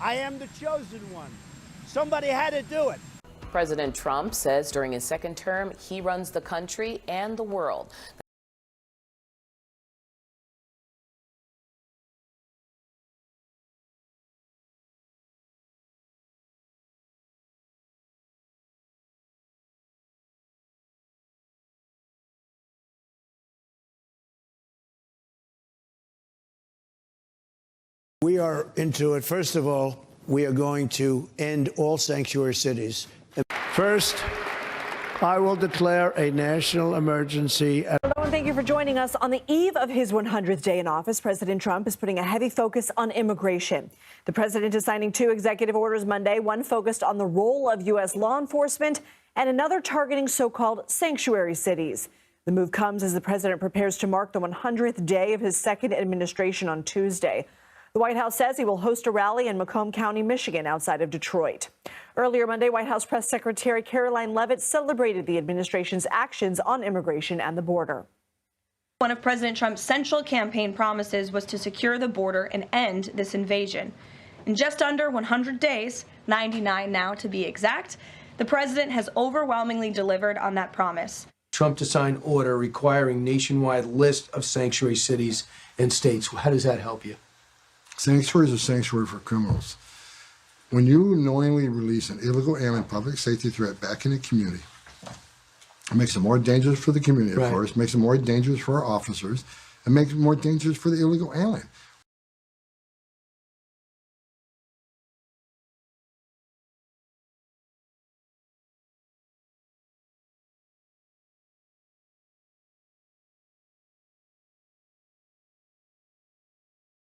I am the chosen one. Somebody had to do it. President Trump says during his second term, he runs the country and the world. We are into it. First of all, we are going to end all sanctuary cities. First, I will declare a national emergency. Hello, and thank you for joining us. On the eve of his 100th day in office, President Trump is putting a heavy focus on immigration. The president is signing 2 executive orders Monday, one focused on the role of U.S. law enforcement and another targeting so-called sanctuary cities. The move comes as the president prepares to mark the 100th day of his second administration on Tuesday. The White House says he will host a rally in Macomb County, Michigan, outside of Detroit. Earlier Monday, White House Press Secretary Caroline Leavitt celebrated the administration's actions on immigration and the border. One of President Trump's central campaign promises was to secure the border and end this invasion. In just under 100 days, 99 now to be exact, the president has overwhelmingly delivered on that promise. Trump to sign order requiring nationwide list of sanctuary cities and states. How does that help you? Sanctuary is a sanctuary for criminals. When you knowingly release an illegal alien public safety threat back in the community, it makes it more dangerous for the community, of course, makes it more dangerous for our officers, and makes it more dangerous for the illegal alien.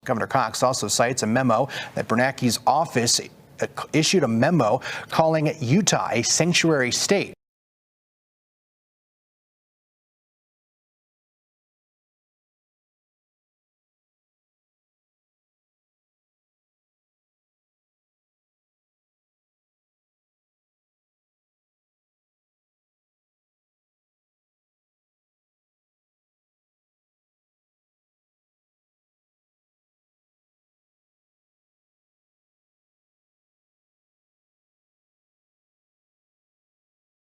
Governor Cox also cites a memo that Bernanke's office issued a memo calling Utah a sanctuary state.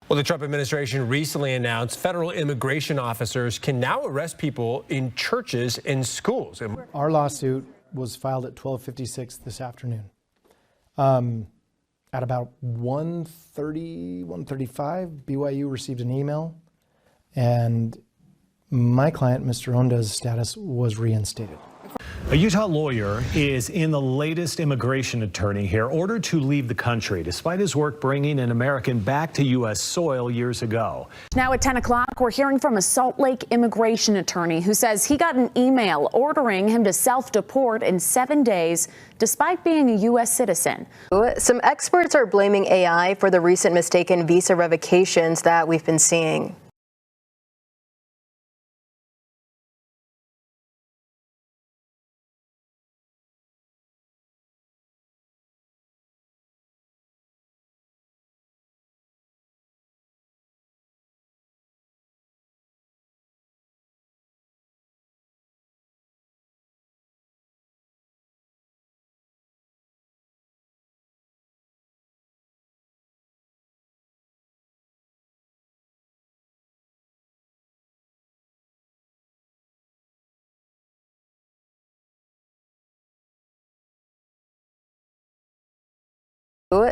Well, the Trump administration recently announced federal immigration officers can now arrest people in churches and schools. Our lawsuit was filed at 12:56 this afternoon. At about 1:30, 1:35, BYU received an email, and my client, Mr. Honda's status was reinstated. A Utah lawyer is in the latest immigration attorney here, ordered to leave the country despite his work bringing an American back to U.S. soil years ago. Now at 10 o'clock, we're hearing from a Salt Lake immigration attorney who says he got an email ordering him to self-deport in 7 days despite being a U.S. citizen. Some experts are blaming AI for the recent mistaken visa revocations that we've been seeing.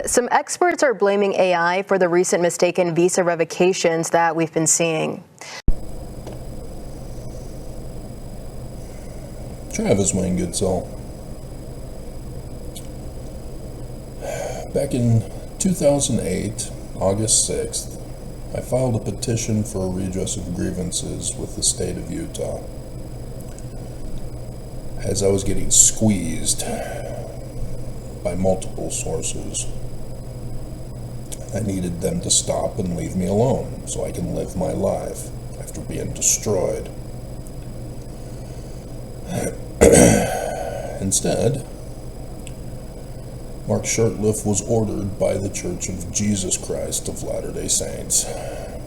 Some experts are blaming AI for the recent mistaken visa revocations that we've been seeing. Travis Wayne Goodsell. Back in 2008, August 6th, I filed a petition for a redress of grievances with the state of Utah. As I was getting squeezed by multiple sources, I needed them to stop and leave me alone so I can live my life after being destroyed. Instead, Mark Shurtleff was ordered by the Church of Jesus Christ of Latter-day Saints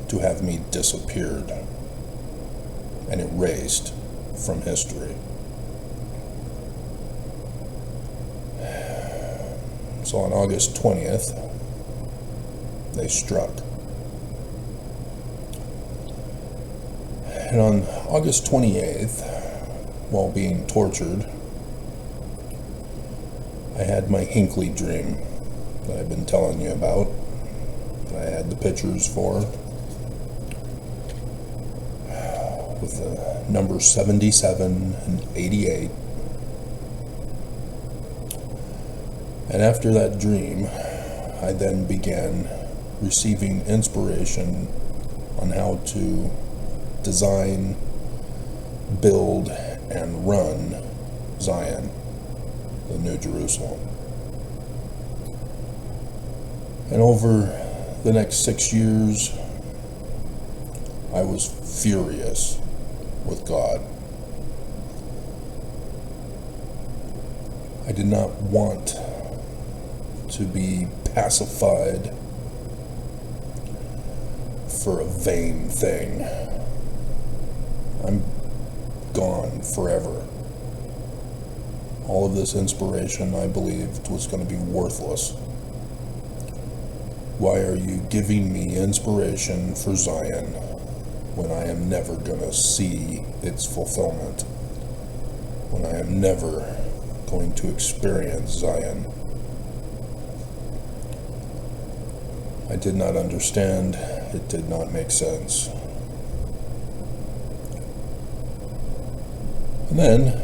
to have me disappeared and erased from history. So on August 20th, they struck. And on August 28th, while being tortured, I had my Hinckley dream that I've been telling you about, that I had the pictures for, with the number 77 and 88. And after that dream, I then began receiving inspiration on how to design, build, and run Zion, the New Jerusalem. And over the next 6 years, I was furious with God. I did not want to be pacified for a vain thing. I'm gone forever. All of this inspiration I believed was going to be worthless. Why are you giving me inspiration for Zion when I am never going to see its fulfillment? When I am never going to experience Zion? I did not understand. It did not make sense. And then,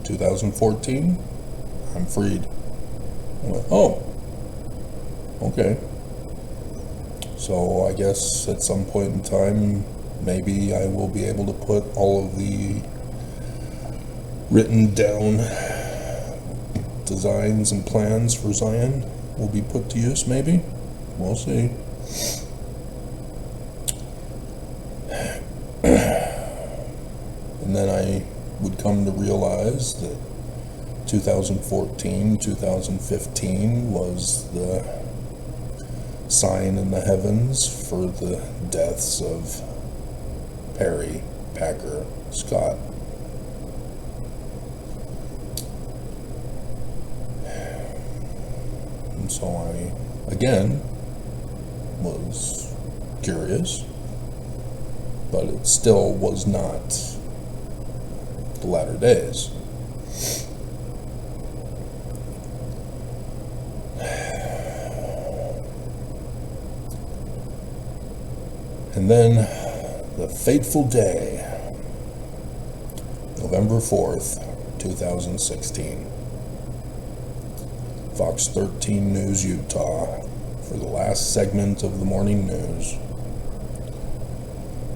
2014, I'm freed. I went, oh, okay. So I guess at some point in time, maybe I will be able to put all of the written down designs and plans for Zion will be put to use, maybe. We'll see. And then I would come to realize that 2014, 2015 was the sign in the heavens for the deaths of Perry, Packer, Scott. And so I, again, was curious, but it still was not the latter days. And then the fateful day, November 4th, 2016, Fox 13 News Utah, for the last segment of the morning news,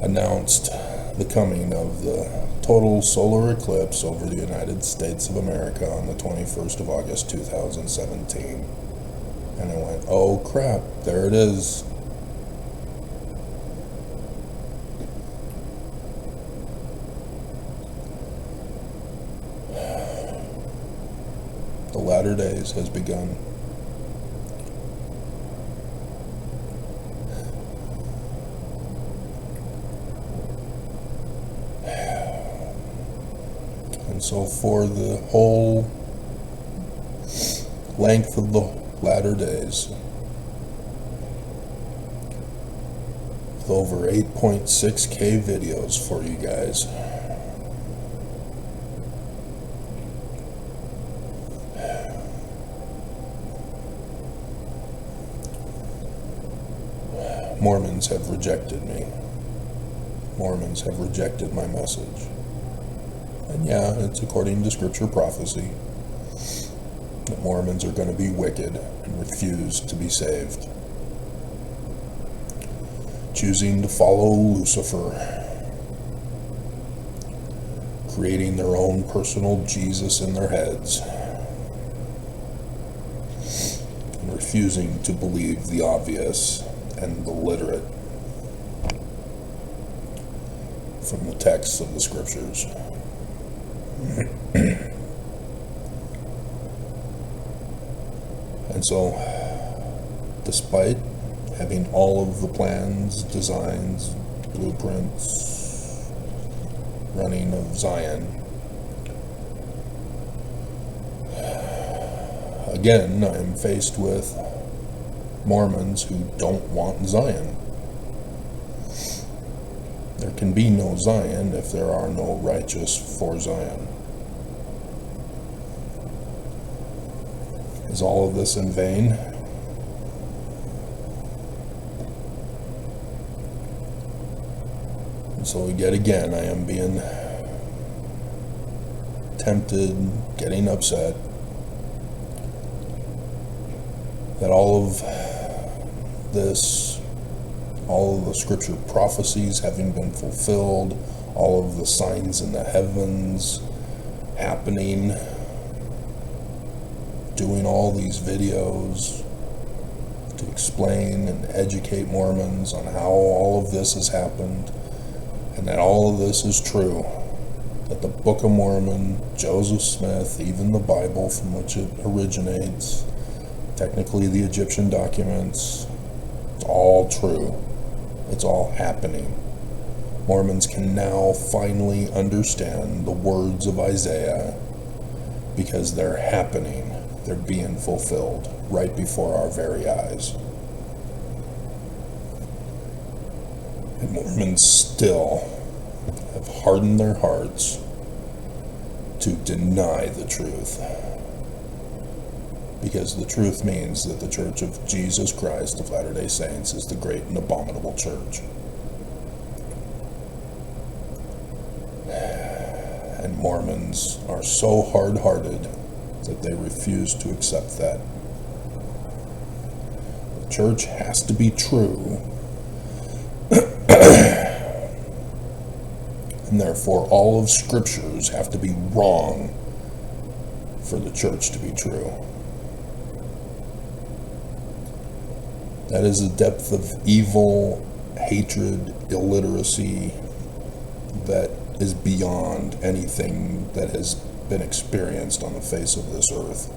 announced the coming of the total solar eclipse over the United States of America on the 21st of August 2017. And I went, oh crap, there it is. The latter days has begun. And so for the whole length of the latter days, with over 8.6K videos for you guys, Mormons have rejected me. Mormons have rejected my message. And yeah, it's according to scripture prophecy that Mormons are going to be wicked and refuse to be saved, choosing to follow Lucifer, creating their own personal Jesus in their heads, and refusing to believe the obvious and the literate from the texts of the scriptures. And so, despite having all of the plans, designs, blueprints, running of Zion, again, I am faced with Mormons who don't want Zion. There can be no Zion if there are no righteous for Zion. Is all of this in vain? And so yet again, I am being tempted, getting upset that all of this, all of the scripture prophecies having been fulfilled, all of the signs in the heavens happening, doing all these videos to explain and educate Mormons on how all of this has happened, and that all of this is true, that the Book of Mormon, Joseph Smith, even the Bible from which it originates, technically the Egyptian documents, it's all true. It's all happening. Mormons can now finally understand the words of Isaiah because they're happening. They're being fulfilled right before our very eyes. And Mormons still have hardened their hearts to deny the truth. Because the truth means that the Church of Jesus Christ of Latter-day Saints is the great and abominable church. And Mormons are so hard-hearted that they refuse to accept that. The church has to be true, and therefore all of scriptures have to be wrong for the church to be true. That is a depth of evil, hatred, illiteracy that is beyond anything that has been experienced on the face of this earth.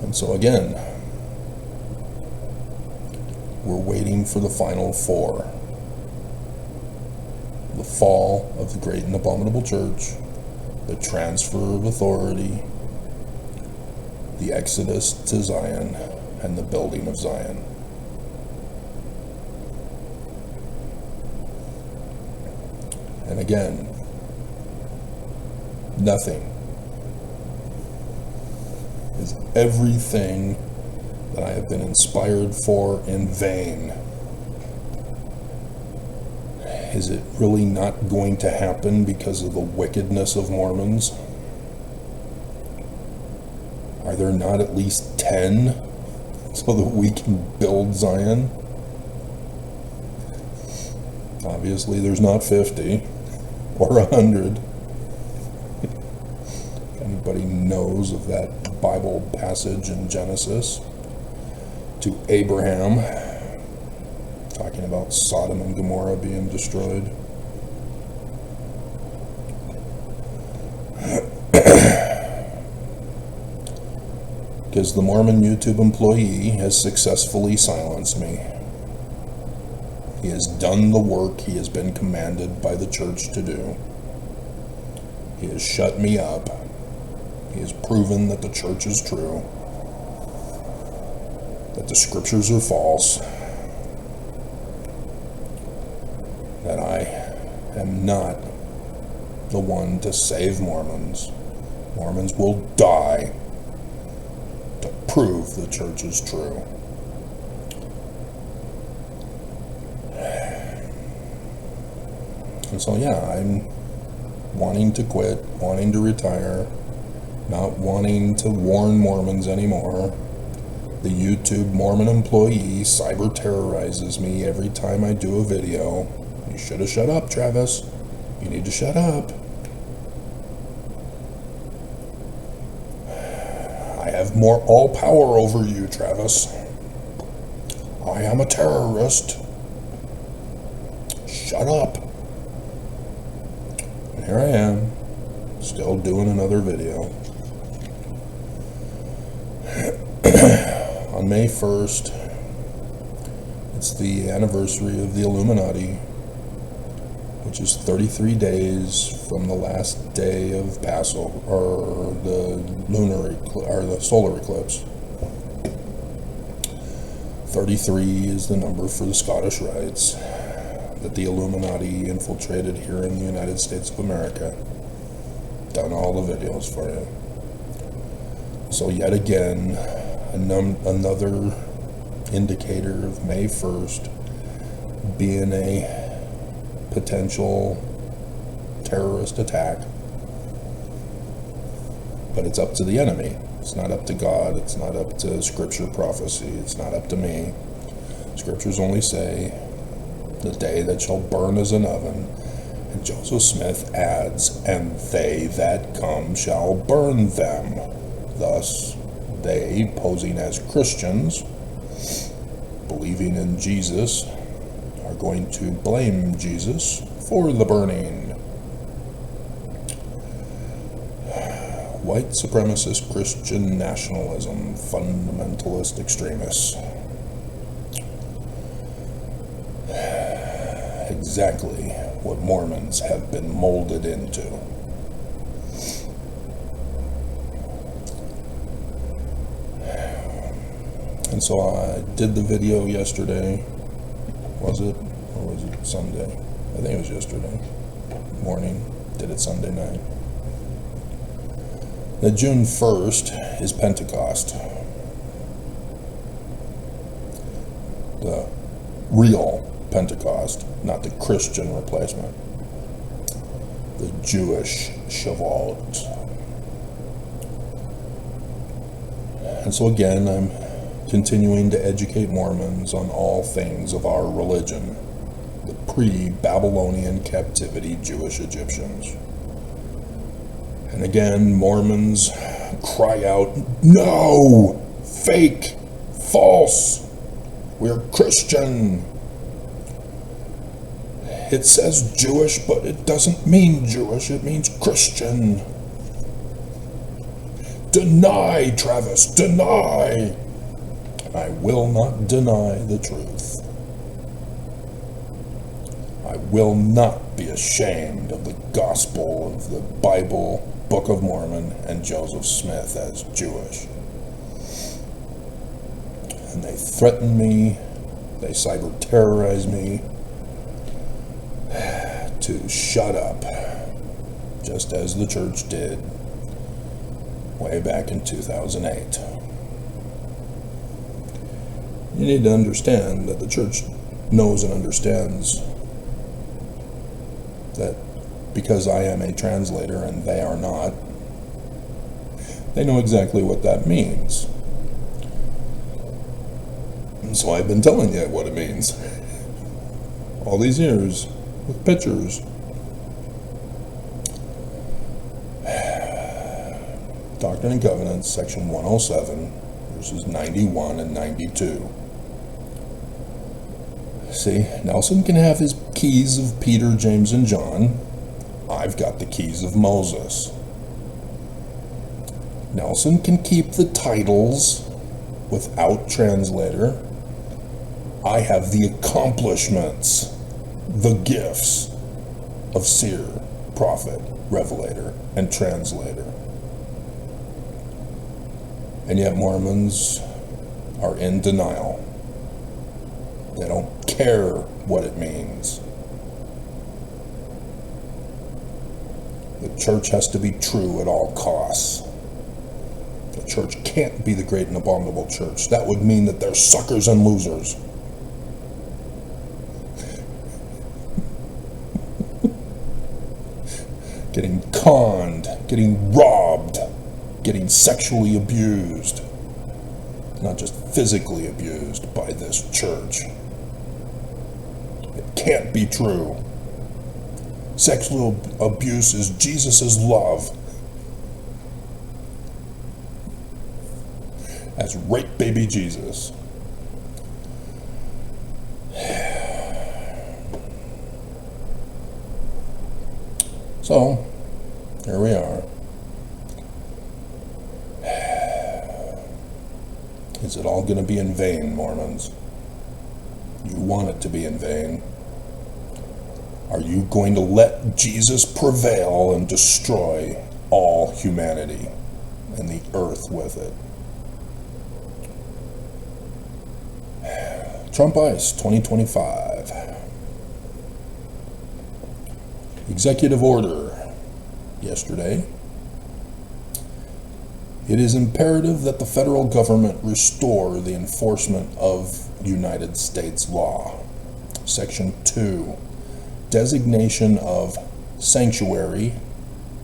And so again, we're waiting for the final four. The fall of the great and abominable church, the transfer of authority, the exodus to Zion, and the building of Zion. And again, nothing is everything that I have been inspired for in vain. Is it really not going to happen because of the wickedness of Mormons? Are there not at least 10 so that we can build Zion? Obviously, there's not 50 or 100. If anybody knows of that Bible passage in Genesis to Abraham, talking about Sodom and Gomorrah being destroyed. Because the Mormon YouTube employee has successfully silenced me. He has done the work he has been commanded by the church to do. He has shut me up. He has proven that the church is true, that the scriptures are false, that I am not the one to save Mormons. Mormons will die to prove the church is true. And so, yeah, I'm wanting to quit, wanting to retire, not wanting to warn Mormons anymore. The YouTube Mormon employee cyber terrorizes me every time I do a video. You should have shut up, Travis. You need to shut up. I have all power over you, Travis. I am a terrorist. Shut up. And here I am, still doing another video. On May 1st, it's the anniversary of the Illuminati which is 33 days from the last day of Passover, or the the solar eclipse. 33 is the number for the Scottish Rites that the Illuminati infiltrated here in the United States of America. Done all the videos for you. So yet again, another indicator of May 1st being a potential terrorist attack. But it's up to the enemy. It's not up to God. It's not up to scripture prophecy. It's not up to me. Scriptures only say, the day that shall burn as an oven. And Joseph Smith adds, and they that come shall burn them. Thus, they, posing as Christians, believing in Jesus, are going to blame Jesus for the burning. White supremacist Christian nationalism, fundamentalist extremists. Exactly what Mormons have been molded into. And so I did the video yesterday. Was it? Or was it Sunday? I think it was yesterday morning. Did it Sunday night. Now, June 1st is Pentecost. The real Pentecost, not the Christian replacement. The Jewish Shavuot. And so again, I'm continuing to educate Mormons on all things of our religion, the pre-Babylonian captivity Jewish Egyptians. And again, Mormons cry out, no, fake, false, we're Christian. It says Jewish, but it doesn't mean Jewish, it means Christian. Deny, Travis, deny. I will not deny the truth. I will not be ashamed of the gospel of the Bible, Book of Mormon, and Joseph Smith as Jewish. And they threaten me, they cyber terrorize me to shut up, just as the church did way back in 2008. You need to understand that the church knows and understands that because I am a translator and they are not, they know exactly what that means. And so I've been telling you what it means all these years with pictures. Doctrine and Covenants, section 107, verses 91 and 92. See, Nelson can have his keys of Peter, James, and John. I've got the keys of Moses. Nelson can keep the titles without translator. I have the accomplishments, the gifts of seer, prophet, revelator, and translator. And yet Mormons are in denial. They don't care what it means. The church has to be true at all costs. The church can't be the great and abominable church. That would mean that they're suckers and losers. Getting conned, getting robbed, getting sexually abused. Not just physically abused by this church. It can't be true. Sexual abuse is Jesus' love. As rape baby Jesus. So, here we are. Is it all going to be in vain, Mormons? You want it to be in vain. Are you going to let Jesus prevail and destroy all humanity and the earth with it? Trump Ice 2025. Executive order yesterday. It is imperative that the federal government restore the enforcement of United States law. Section 2. Designation of sanctuary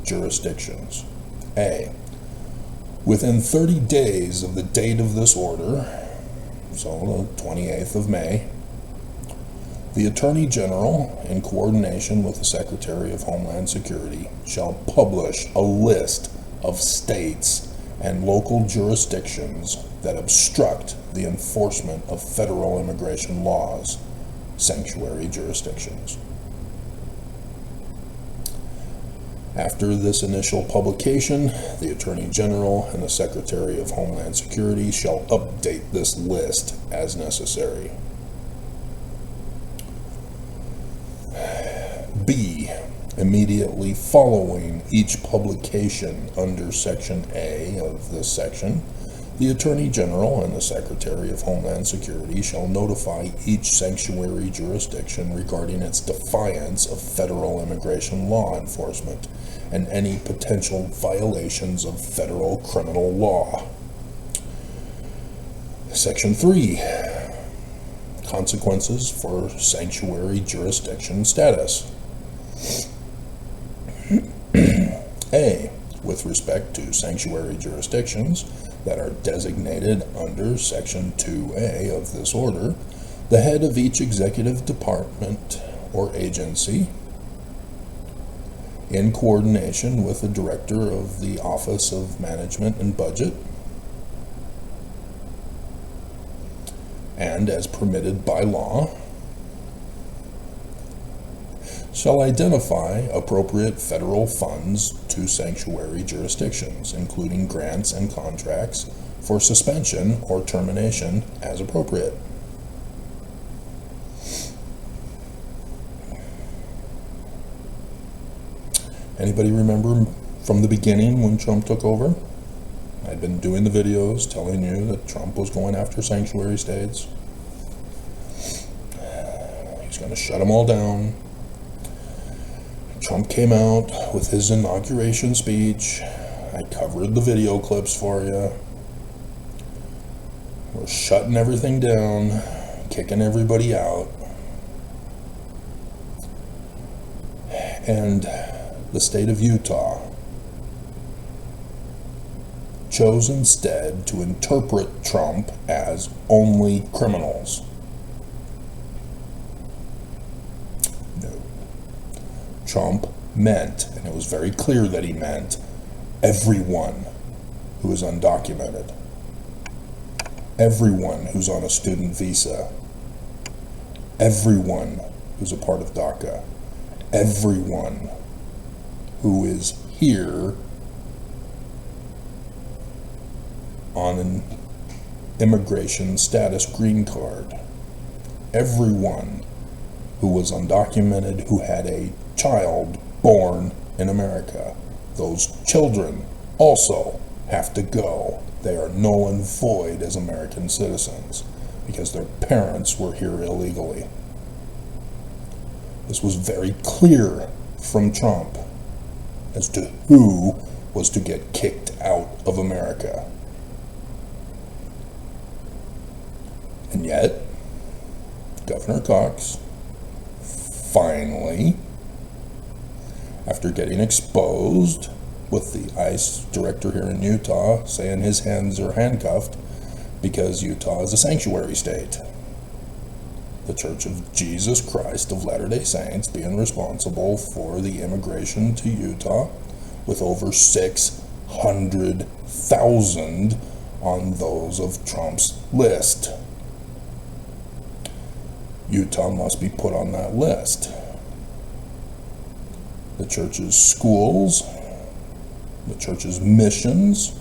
jurisdictions. A. Within 30 days of the date of this order, so the 28th of May, the Attorney General, in coordination with the Secretary of Homeland Security, shall publish a list of states and local jurisdictions that obstruct the enforcement of federal immigration laws, sanctuary jurisdictions. After this initial publication, the Attorney General and the Secretary of Homeland Security shall update this list as necessary. B. Immediately following each publication under Section A of this section, the Attorney General and the Secretary of Homeland Security shall notify each sanctuary jurisdiction regarding its defiance of federal immigration law enforcement and any potential violations of federal criminal law. Section 3. Consequences for sanctuary jurisdiction status. A. With respect to sanctuary jurisdictions that are designated under Section 2A of this order, the head of each executive department or agency, in coordination with the Director of the Office of Management and Budget, and as permitted by law, shall identify appropriate federal funds to sanctuary jurisdictions, including grants and contracts for suspension or termination as appropriate. Anybody remember from the beginning when Trump took over? I'd been doing the videos telling you that Trump was going after sanctuary states. He's going to shut them all down. Trump came out with his inauguration speech. I covered the video clips for you. We're shutting everything down, kicking everybody out. And the state of Utah chose instead to interpret Trump as only criminals. Trump meant, and it was very clear that he meant, everyone who is undocumented, everyone who's on a student visa, everyone who's a part of DACA, everyone who is here on an immigration status green card, everyone who was undocumented who had a child born in America. Those children also have to go. They are null and void as American citizens because their parents were here illegally. This was very clear from Trump as to who was to get kicked out of America. And yet, Governor Cox finally, after getting exposed with the ICE director here in Utah saying his hands are handcuffed because Utah is a sanctuary state, the Church of Jesus Christ of Latter-day Saints being responsible for the immigration to Utah with over 600,000 on those of Trump's list. Utah must be put on that list. The church's schools, the church's missions,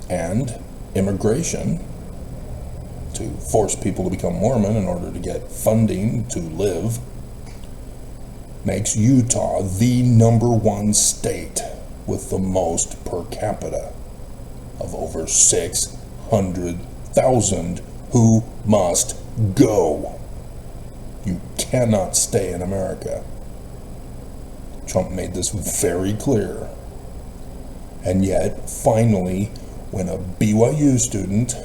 and immigration to force people to become Mormon in order to get funding to live makes Utah the #1 state with the most per capita of over 600,000 who must go. You cannot stay in America. Trump made this very clear. And yet, finally, when a BYU student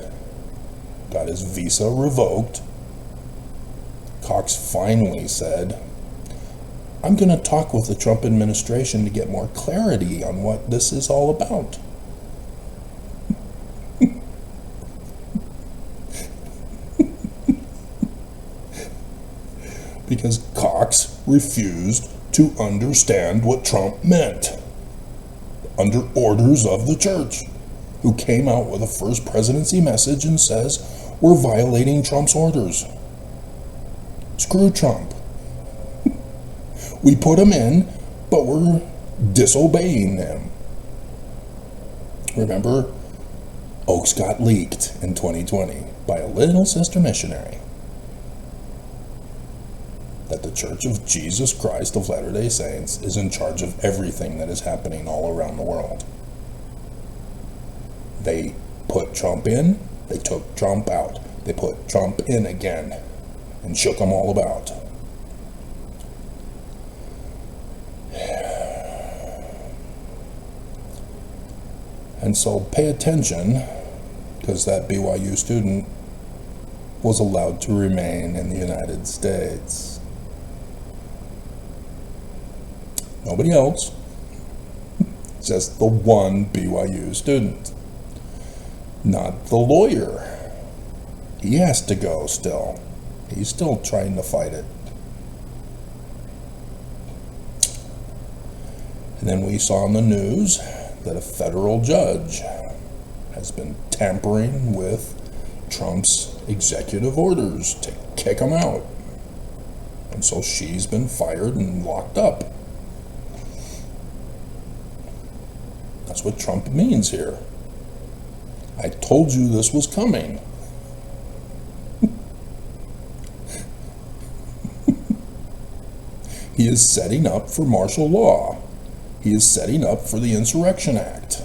got his visa revoked, Cox finally said, I'm going to talk with the Trump administration to get more clarity on what this is all about. Because Cox refused to understand what Trump meant under orders of the church, who came out with a first presidency message and says, we're violating Trump's orders. Screw Trump. We put him in, but we're disobeying him. Remember, Oaks got leaked in 2020 by a little sister missionary that the Church of Jesus Christ of Latter-day Saints is in charge of everything that is happening all around the world. They put Trump in, they took Trump out. They put Trump in again and shook him all about. And so pay attention, because that BYU student was allowed to remain in the United States. Nobody else, just the one BYU student. Not the lawyer. He has to go still. He's still trying to fight it. And then we saw in the news that a federal judge has been tampering with Trump's executive orders to kick him out. And so she's been fired and locked up. That's what Trump means here. I told you this was coming. He is setting up for martial law. He is setting up for the Insurrection Act.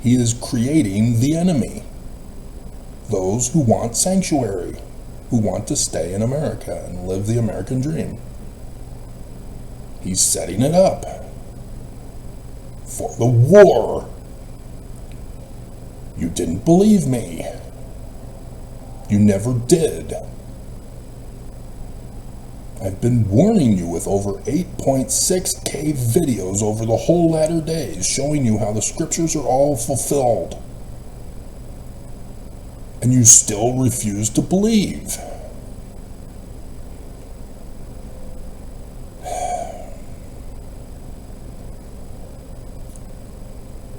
He is creating the enemy. Those who want sanctuary, who want to stay in America and live the American dream. He's setting it up for the war. You didn't believe me. You never did. I've been warning you with over 8.6K videos over the whole latter days, showing you how the scriptures are all fulfilled. And you still refuse to believe.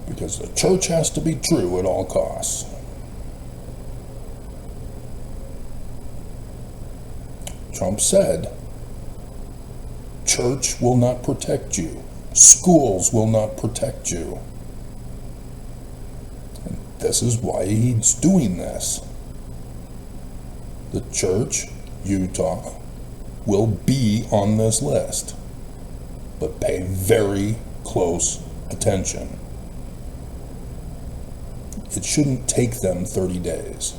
Because the church has to be true at all costs. Trump said, church will not protect you. Schools will not protect you. And this is why he's doing this. The church, Utah, will be on this list. But pay very close attention. It shouldn't take them 30 days.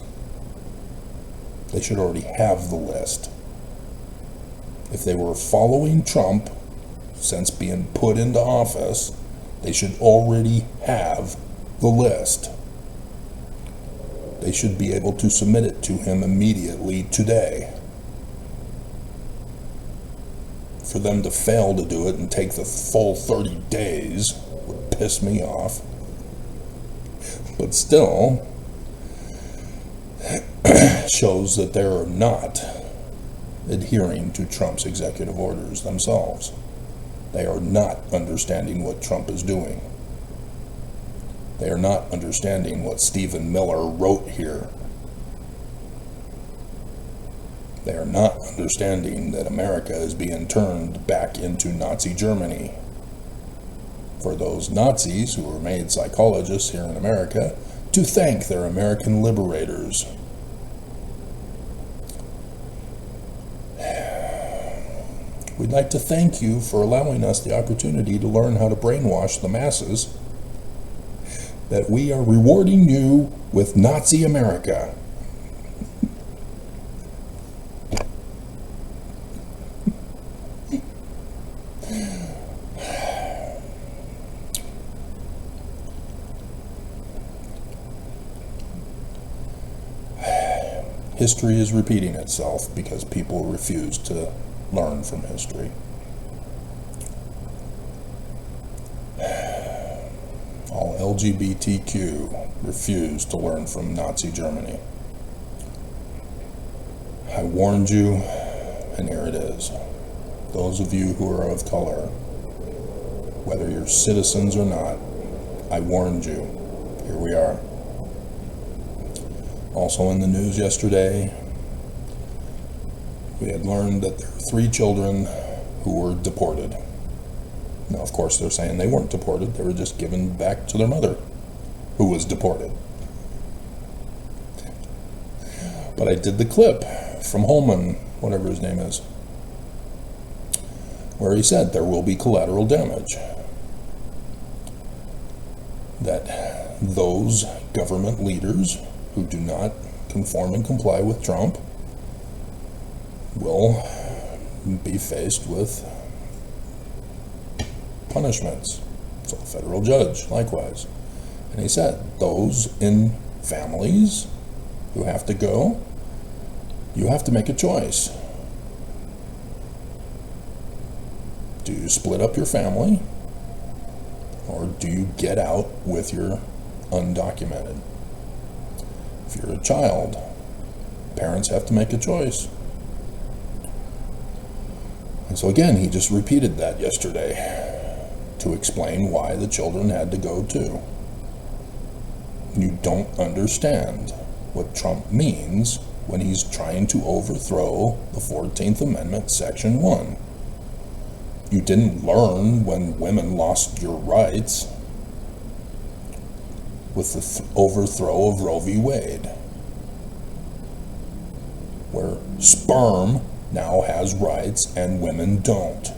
They should already have the list. If they were following Trump since being put into office, they should already have the list. They should be able to submit it to him immediately today. For them to fail to do it and take the full 30 days would piss me off. But still, shows that they are not adhering to Trump's executive orders themselves. They are not understanding what Trump is doing. They are not understanding what Stephen Miller wrote here. They are not understanding that America is being turned back into Nazi Germany. For those Nazis who were made psychologists here in America to thank their American liberators. We'd like to thank you for allowing us the opportunity to learn how to brainwash the masses, that we are rewarding you with Nazi America. History is repeating itself because people refuse to learn from history. All LGBTQ refuse to learn from Nazi Germany. I warned you, and here it is. Those of you who are of color, whether you're citizens or not, I warned you. Here we are. Also in the news yesterday, we had learned that there are 3 children who were deported. Now, of course, they're saying they weren't deported. They were just given back to their mother, who was deported. But I did the clip from Holman, whatever his name is, where he said there will be collateral damage. That those government leaders who do not conform and comply with Trump will be faced with punishments. So a federal judge, likewise. And he said, those in families who have to go, you have to make a choice. Do you split up your family, or do you get out with your undocumented? If you're a child, parents have to make a choice. And so again, he just repeated that yesterday to explain why the children had to go too. You don't understand what Trump means when he's trying to overthrow the 14th Amendment, Section 1. You didn't learn when women lost your rights with the overthrow of Roe v. Wade, where sperm now has rights and women don't.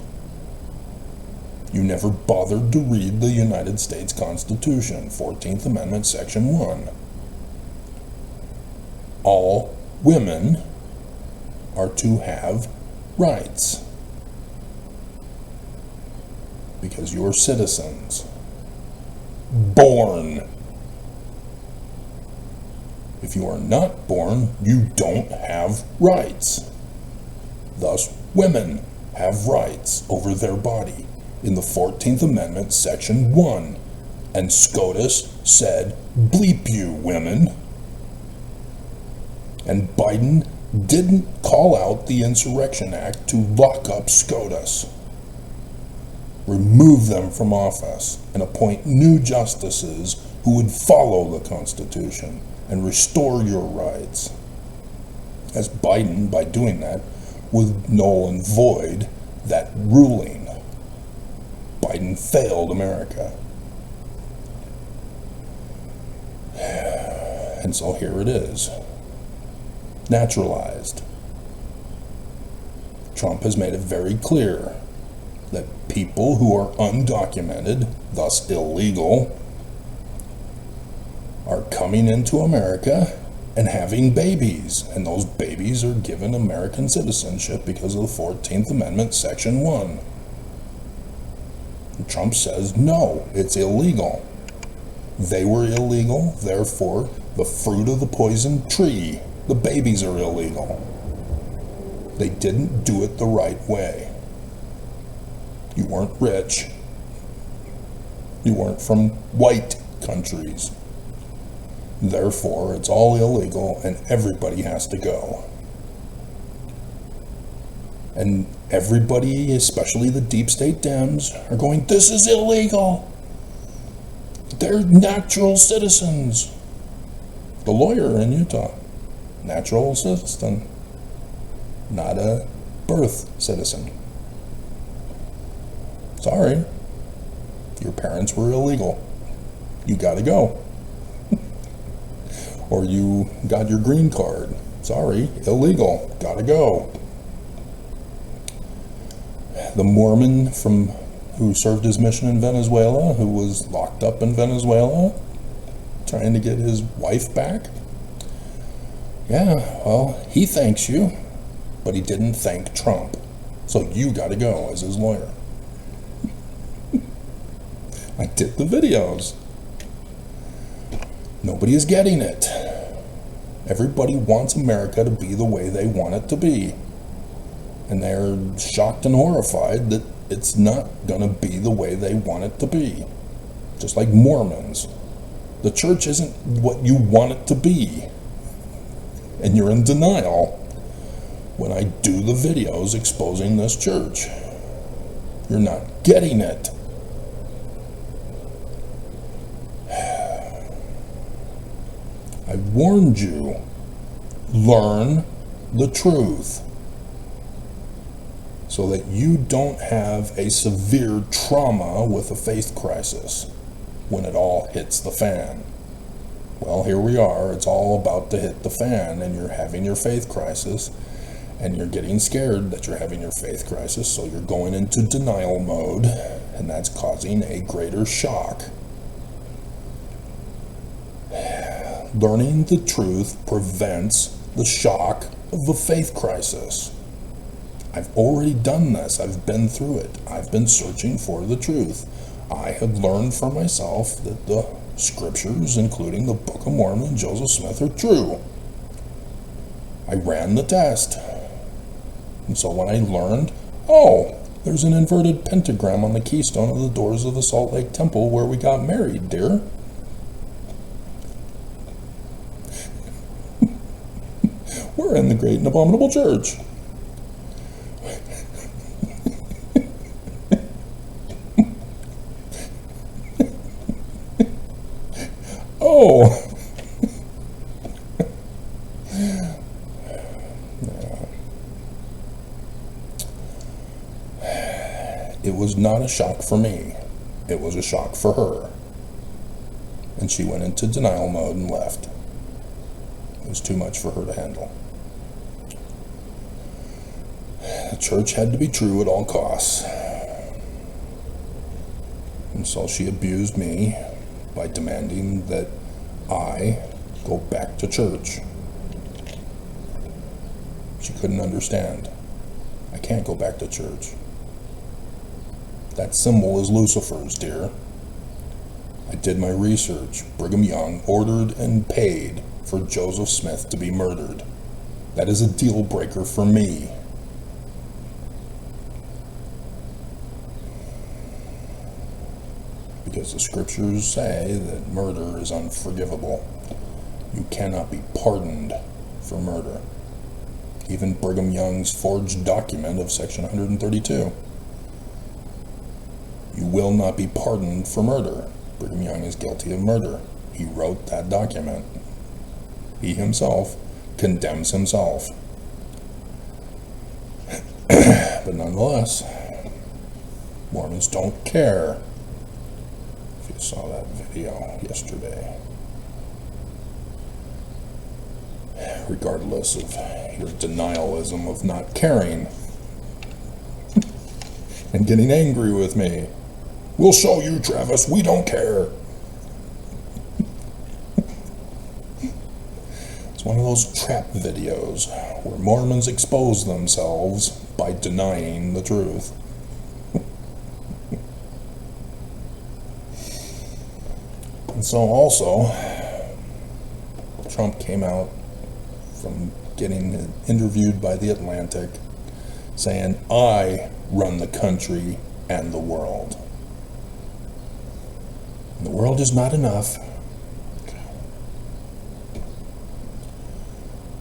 You never bothered to read the United States Constitution, 14th Amendment, Section 1. All women are to have rights because you're citizens, born. If you are not born, you don't have rights. Thus, women have rights over their body in the 14th Amendment, Section 1. And SCOTUS said, bleep you, women. And Biden didn't call out the Insurrection Act to lock up SCOTUS. Remove them from office and appoint new justices who would follow the Constitution and restore your rights. As Biden, by doing that, would null and void that ruling. Biden failed America. And so here it is. Naturalized. Trump has made it very clear that people who are undocumented, thus illegal, are coming into America and having babies, and those babies are given American citizenship because of the 14th Amendment, Section 1. And Trump says, no, it's illegal. They were illegal, therefore, the fruit of the poison tree, the babies are illegal. They didn't do it the right way. You weren't rich. You weren't from white countries. Therefore, it's all illegal and everybody has to go. And everybody, especially the deep state Dems, are going, this is illegal. They're natural citizens. The lawyer in Utah, natural citizen, not a birth citizen. Sorry, your parents were illegal. You gotta go. Or you got your green card. Sorry, illegal, gotta go. The Mormon who served his mission in Venezuela, who was locked up in Venezuela, trying to get his wife back. Yeah, well, he thanks you, but he didn't thank Trump. So you gotta go as his lawyer. I did the videos. Nobody is getting it. Everybody wants America to be the way they want it to be. And they're shocked and horrified that it's not gonna be the way they want it to be. Just like Mormons. The church isn't what you want it to be. And you're in denial when I do the videos exposing this church. You're not getting it. I warned you. Learn the truth so that you don't have a severe trauma with a faith crisis when it all hits the fan. Well, here we are. It's all about to hit the fan, and you're having your faith crisis, and you're getting scared that you're having your faith crisis, so you're going into denial mode, and that's causing a greater shock. Learning the truth prevents the shock of a faith crisis. I've already done this. I've been through it. I've been searching for the truth. I have learned for myself that the scriptures, including the Book of Mormon and Joseph Smith, are true. I ran the test. And so when I learned, oh, there's an inverted pentagram on the keystone of the doors of the Salt Lake Temple where we got married, dear. We're in the great and abominable church. Oh. It was not a shock for me. It was a shock for her. And she went into denial mode and left. It was too much for her to handle. The church had to be true at all costs. And so she abused me by demanding that I go back to church. She couldn't understand. I can't go back to church. That symbol is Lucifer's, dear. I did my research. Brigham Young ordered and paid for Joseph Smith to be murdered. That is a deal breaker for me. Because the scriptures say that murder is unforgivable. You cannot be pardoned for murder. Even Brigham Young's forged document of section 132. You will not be pardoned for murder. Brigham Young is guilty of murder. He wrote that document. He himself condemns himself. But nonetheless, Mormons don't care. If you saw that video yesterday, regardless of your denialism of not caring and getting angry with me, we'll show you, Travis, we don't care. It's one of those trap videos where Mormons expose themselves by denying the truth. And so also, Trump came out from getting interviewed by The Atlantic saying, I run the country and the world. And the world is not enough.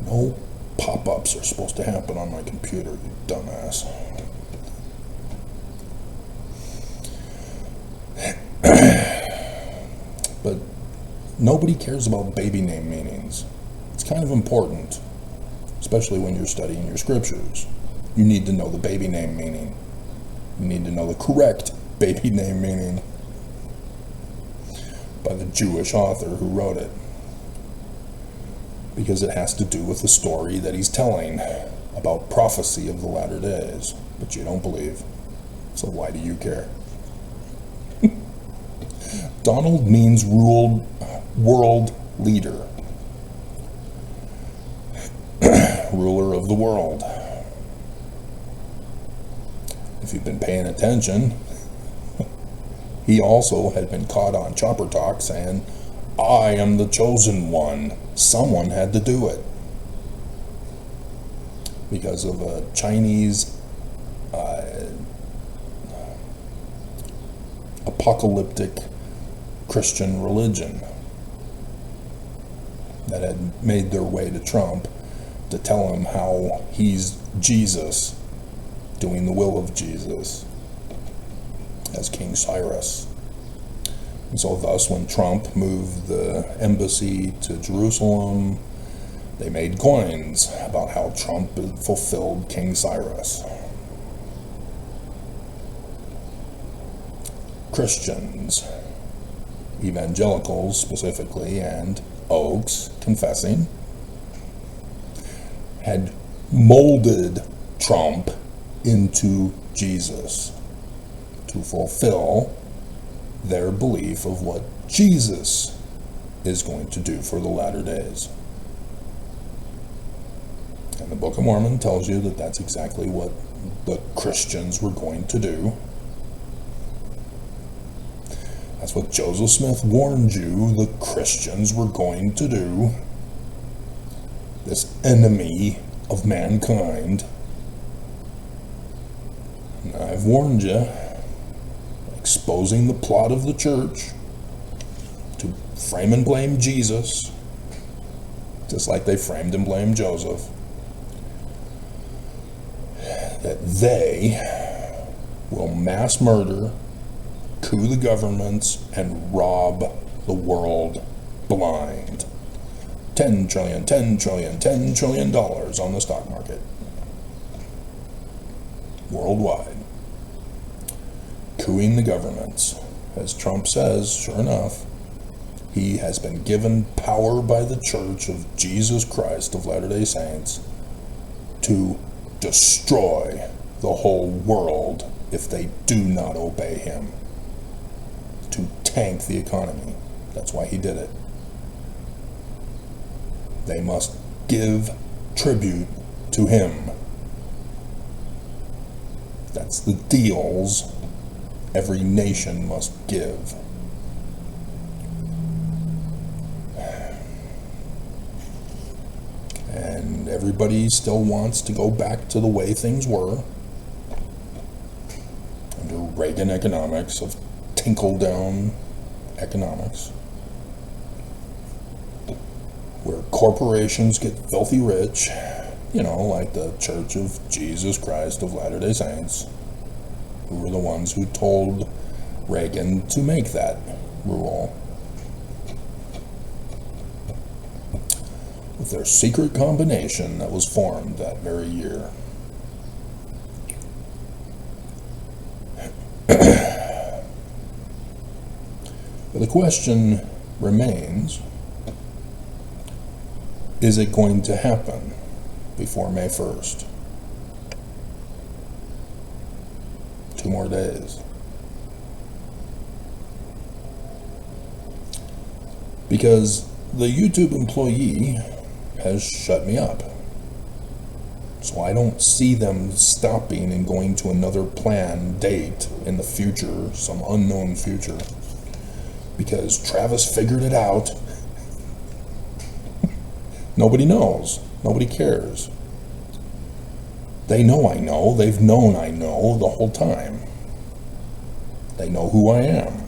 No pop-ups are supposed to happen on my computer, you dumbass. But nobody cares about baby name meanings. It's kind of important, especially when you're studying your scriptures. You need to know the baby name meaning. You need to know the correct baby name meaning by the Jewish author who wrote it. Because it has to do with the story that he's telling about prophecy of the latter days. But you don't believe. So why do you care? Donald means world leader. Ruler of the world. If you've been paying attention, he also had been caught on Chopper Talk saying, I am the chosen one. Someone had to do it. Because of a Chinese apocalyptic Christian religion that had made their way to Trump to tell him how he's Jesus, doing the will of Jesus as King Cyrus. And so thus, when Trump moved the embassy to Jerusalem, they made coins about how Trump fulfilled King Cyrus. Christians, evangelicals specifically, and Oaks, confessing, had molded Trump into Jesus to fulfill their belief of what Jesus is going to do for the latter days. And the Book of Mormon tells you that that's exactly what the Christians were going to do. That's what Joseph Smith warned you the Christians were going to do. This enemy of mankind. And I've warned you, exposing the plot of the church to frame and blame Jesus, just like they framed and blamed Joseph, that they will mass murder, coup the governments, and rob the world blind. $10 trillion, $10 trillion, $10 trillion on the stock market. Worldwide. Coupping the governments. As Trump says, sure enough, he has been given power by the Church of Jesus Christ of Latter-day Saints to destroy the whole world if they do not obey him. To tank the economy. That's why he did it. They must give tribute to him. That's the deals every nation must give. And everybody still wants to go back to the way things were under Reagan economics of tinkle-down economics, where corporations get filthy rich, like the Church of Jesus Christ of Latter-day Saints, who were the ones who told Reagan to make that rule. With their secret combination that was formed that very year. But the question remains, is it going to happen before May 1st? 2 more days. Because the YouTube employee has shut me up. So I don't see them stopping and going to another planned date in the future, some unknown future. Because Travis figured it out. Nobody knows. Nobody cares. They know I know. They've known I know the whole time. They know who I am.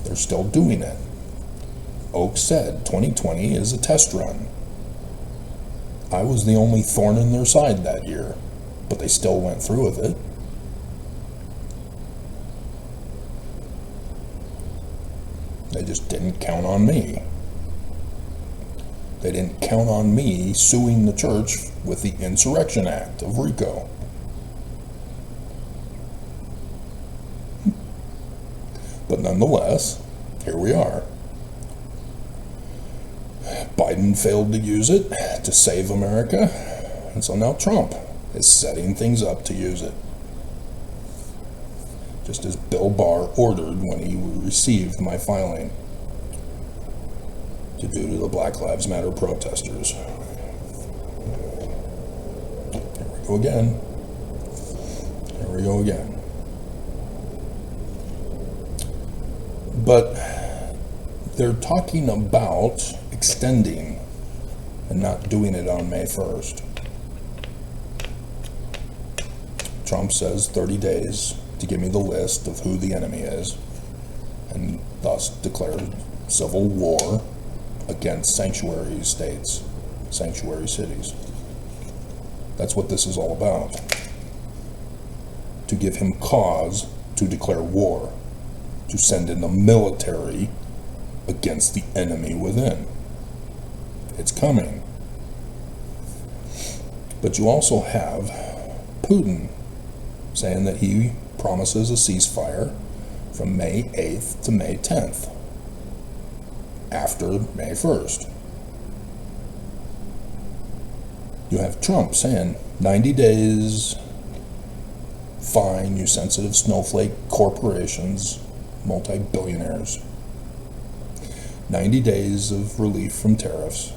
They're still doing it. Oaks said 2020 is a test run. I was the only thorn in their side that year, but they still went through with it. They just didn't count on me. They didn't count on me suing the church with the Insurrection Act of RICO. But nonetheless, here we are. Biden failed to use it to save America, and so now Trump is setting things up to use it. just as Bill Barr ordered when he received my filing to do to the Black Lives Matter protesters. Here we go again. Here we go again. But they're talking about extending and not doing it on May 1st. Trump says 30 days to give me the list of who the enemy is, and thus declare civil war against sanctuary states, sanctuary cities. That's what this is all about. To give him cause to declare war, to send in the military against the enemy within. It's coming. But you also have Putin saying that he promises a ceasefire from May 8th to May 10th, after May 1st. You have Trump saying 90 days, fine, you sensitive snowflake corporations, multi-billionaires. 90 days of relief from tariffs.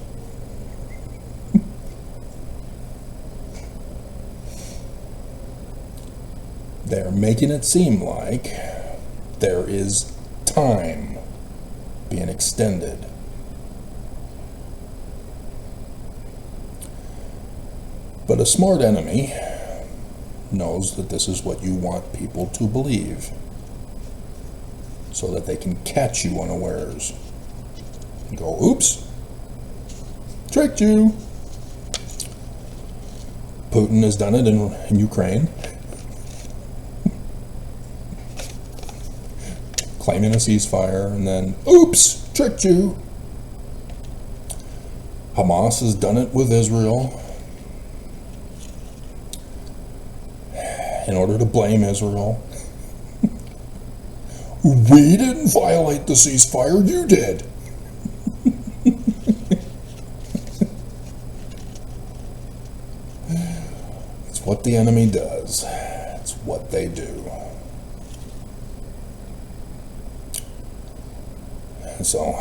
They're making it seem like there is time being extended. But a smart enemy knows that this is what you want people to believe, so that they can catch you unawares and go, oops, tricked you. Putin has done it in Ukraine, claiming a ceasefire, and then, oops, tricked you. Hamas has done it with Israel in order to blame Israel. We didn't violate the ceasefire, you did. It's what the enemy does. It's what they do. So,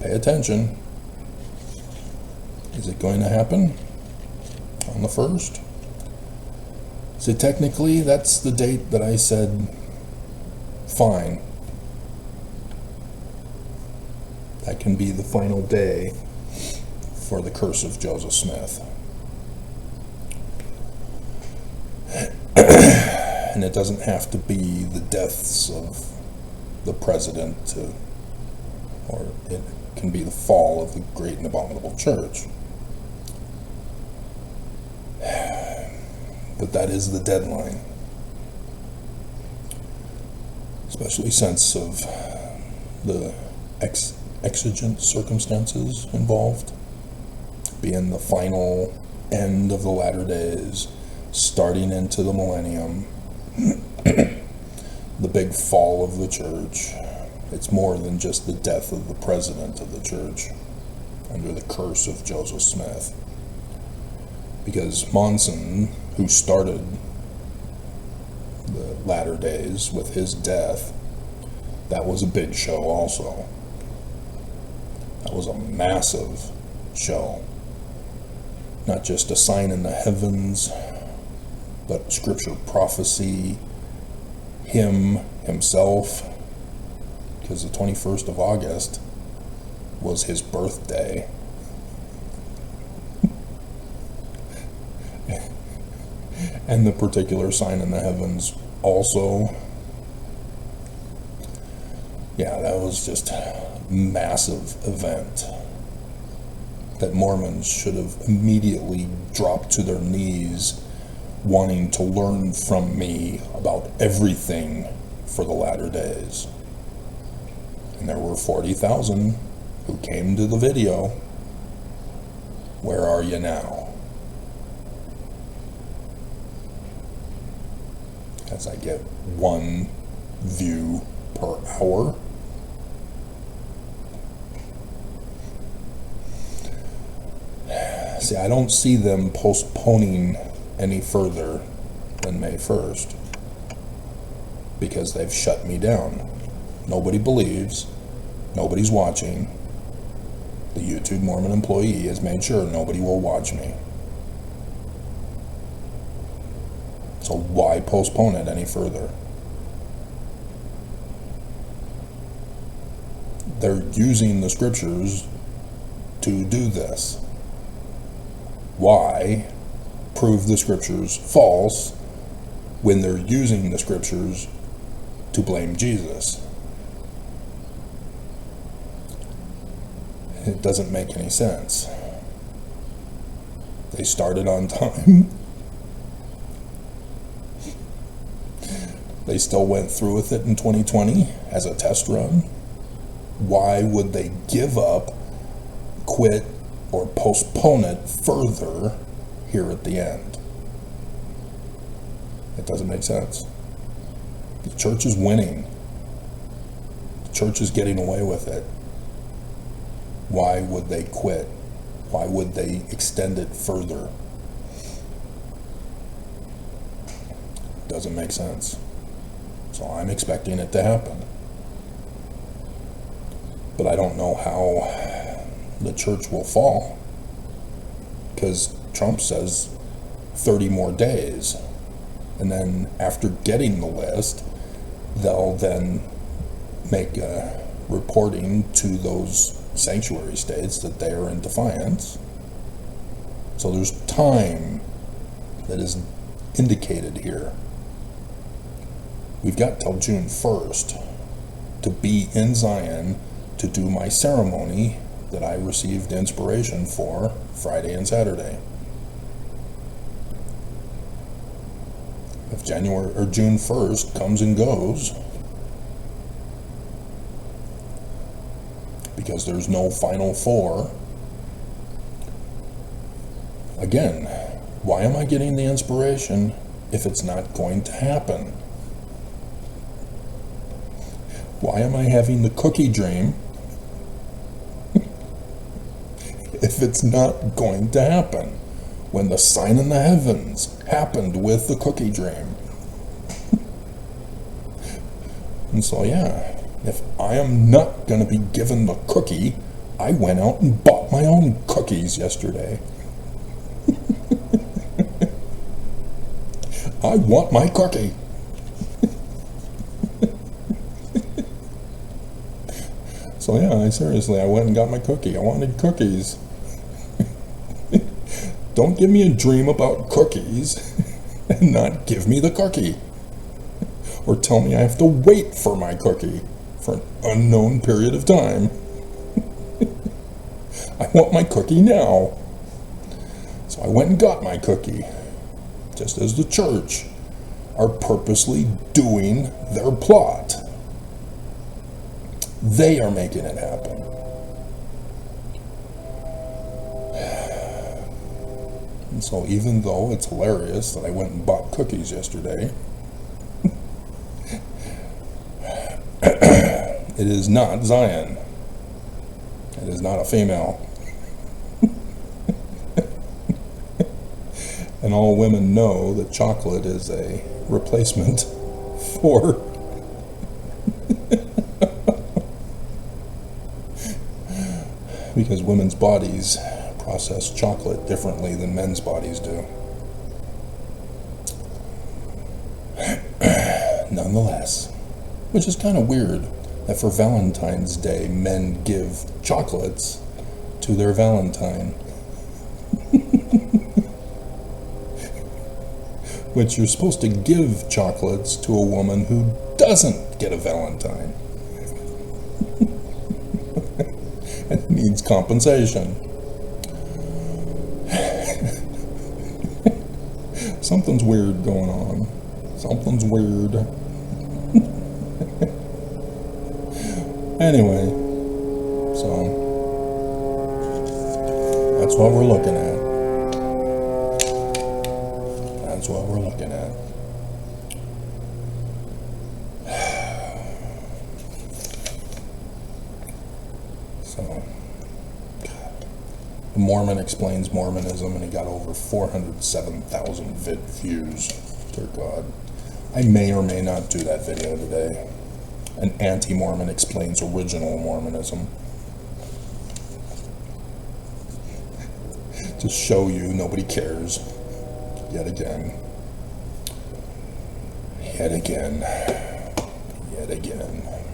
pay attention. Is it going to happen on the 1st? So technically, that's the date that I said, fine. That can be the final day for the curse of Joseph Smith. And it doesn't have to be the deaths of the president, or it can be the fall of the great and abominable church. But that is the deadline, especially since of the exigent circumstances involved, being the final end of the latter days, starting into the millennium, the big fall of the church. It's more than just the death of the president of the church under the curse of Joseph Smith. Because Monson, who started the latter days with his death, that was a big show also. That was a massive show. Not just a sign in the heavens, but scripture prophecy, himself, because the 21st of August was his birthday. And the particular sign in the heavens also. Yeah, that was just a massive event that Mormons should have immediately dropped to their knees, wanting to learn from me about everything for the latter days. And there were 40,000 who came to the video. Where are you now? As I get 1 view per hour. See, I don't see them postponing any further than May 1st. because they've shut me down. Nobody believes, nobody's watching. The YouTube Mormon employee has made sure nobody will watch me. So why postpone it any further? They're using the scriptures to do this. Why prove the scriptures false when they're using the scriptures to blame Jesus? It doesn't make any sense. They started on time. They still went through with it in 2020 as a test run. Why would they give up, quit, or postpone it further here at the end? It doesn't make sense. The church is winning. The church is getting away with it. Why would they quit? Why would they extend it further? Doesn't make sense. So I'm expecting it to happen. But I don't know how the church will fall, because Trump says 30 more days, and then after getting the list, they'll then make a reporting to those sanctuary states that they are in defiance. So there's time that is indicated here. We've got till June 1st to be in Zion to do my ceremony that I received inspiration for Friday and Saturday. If January or June 1st comes and goes, because there's no Final Four, again, why am I getting the inspiration if it's not going to happen? Why am I having the cookie dream if it's not going to happen? When the sign in the heavens happened with the cookie dream. And so, yeah, if I am not going to be given the cookie, I went out and bought my own cookies yesterday. I want my cookie. So yeah, I went and got my cookie. I wanted cookies. Don't give me a dream about cookies and not give me the cookie. Or tell me I have to wait for my cookie for an unknown period of time. I want my cookie now. So I went and got my cookie, just as the church are purposely doing their plot. They are making it happen. And so even though it's hilarious that I went and bought cookies yesterday, it is not Zion. It is not a female. And all women know that chocolate is a replacement for because women's bodies process chocolate differently than men's bodies do. Nonetheless, which is kind of weird that for Valentine's Day, men give chocolates to their Valentine. Which you're supposed to give chocolates to a woman who doesn't get a Valentine. And needs compensation. Something's weird going on. Something's weird. Anyway, so that's what we're looking at. That's what we're looking at. So, the Mormon explains Mormonism, and he got over 407,000 views. Dear God. I may or may not do that video today. An anti-Mormon explains original Mormonism. To show you nobody cares. Yet again. Yet again. Yet again.